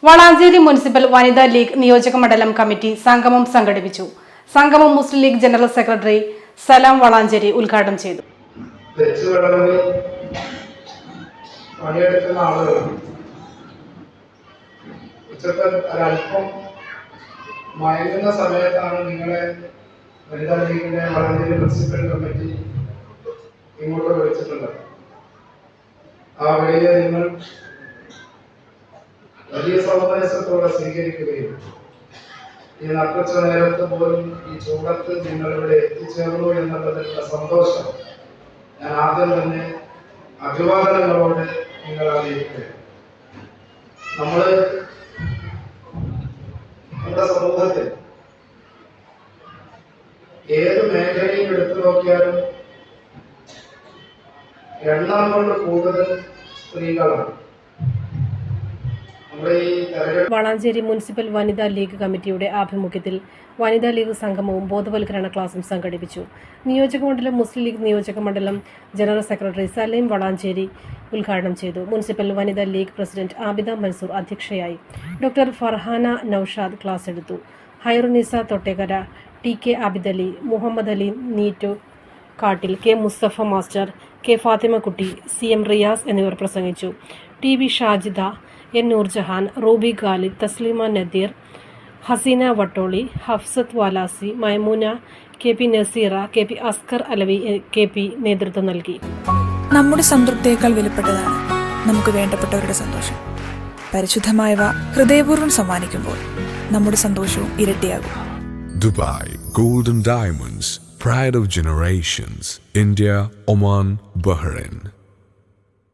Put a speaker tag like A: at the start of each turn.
A: Valanchery municipal വനിതാ league നിയോജക മണ്ഡലം കമ്മിറ്റി സംഗമം സംഘടിപ്പിച്ചു. സംഗമം മുസ്ലിം ലീഗ് ജനറൽ സെക്രട്ടറി സലാം വളാഞ്ചേരി ഉദ്ഘാടനം ചെയ്തു.
B: മയങ്ങുന്ന സമയത്താണ് നിങ്ങളെ വനിതാ ലീഗിന്റെ വളാഞ്ചേരി മുനിസിപ്പൽ കമ്മിറ്റി ഇങ്ങോട്ട് വിളിച്ചിട്ടുള്ളത്. ആ വിളിയെ നിങ്ങൾ വലിയ സൗമനസ്യത്തോടെ സ്വീകരിക്കുകയും ഈ നട്ടുച്ച നേരത്ത് പോലും ഈ ചൂടത്ത് നിങ്ങളിവിടെ എത്തിച്ചേർന്നു എന്നുള്ളതിലുള്ള സന്തോഷം ഞാൻ ആദ്യം തന്നെ അഭിവാദനങ്ങളോടെ നിങ്ങൾ അറിയിക്കുകയാണ്. നമ്മുടെ സമൂഹത്തിൽ ഏത് മേഖലയും എടുത്തു നോക്കിയാലും എണ്ണം കൊണ്ട് കൂടുതൽ സ്ത്രീകളാണ്.
A: വളാഞ്ചേരി മുനിസിപ്പൽ വനിതാ ലീഗ് കമ്മിറ്റിയുടെ ആഭിമുഖ്യത്തിൽ വനിതാ ലീഗ് സംഗമവും ബോധവൽക്കരണ ക്ലാസും സംഘടിപ്പിച്ചു. നിയോജകമണ്ഡലം മുസ്ലിം ലീഗ് നിയോജക മണ്ഡലം ജനറൽ സെക്രട്ടറി സലീം വളാഞ്ചേരി ഉദ്ഘാടനം ചെയ്തു. മുനിസിപ്പൽ വനിതാ ലീഗ് പ്രസിഡന്റ് ആബിദ മൻസൂർ അധ്യക്ഷയായി. ഡോക്ടർ ഫർഹാന നൌഷാദ് ക്ലാസ് എടുത്തു. Hairunisa Thottekkara, T K Abidali, Muhammad Ali Neettu Kattil, K Musthafa master, K Fathimakutty, C M Riyas എന്നിവർ പ്രസംഗിച്ചു. T V Shajida, N Noorjahan, Ruby Khalid, Thasleema Nadeer, Haseena Vattoli, Hafsath Valasi, Maimoona, K P Naseera, K P Askar Alavi K P നേതൃത്വം നൽകി.
C: നമ്മുടെ സംതൃപ്തിയേക്കാൾ വിലപ്പെട്ടതാണ് നമുക്ക് വേണ്ടപ്പെട്ടവരുടെ സന്തോഷം. പരിശുദ്ധമായവ ഹൃദയപൂർവ്വം സമ്മാനിക്കുമ്പോൾ നമ്മുടെ സന്തോഷവും ഇരട്ടിയാകും.
D: Dubai golden diamonds, pride of generations, India, Oman, Bahrain.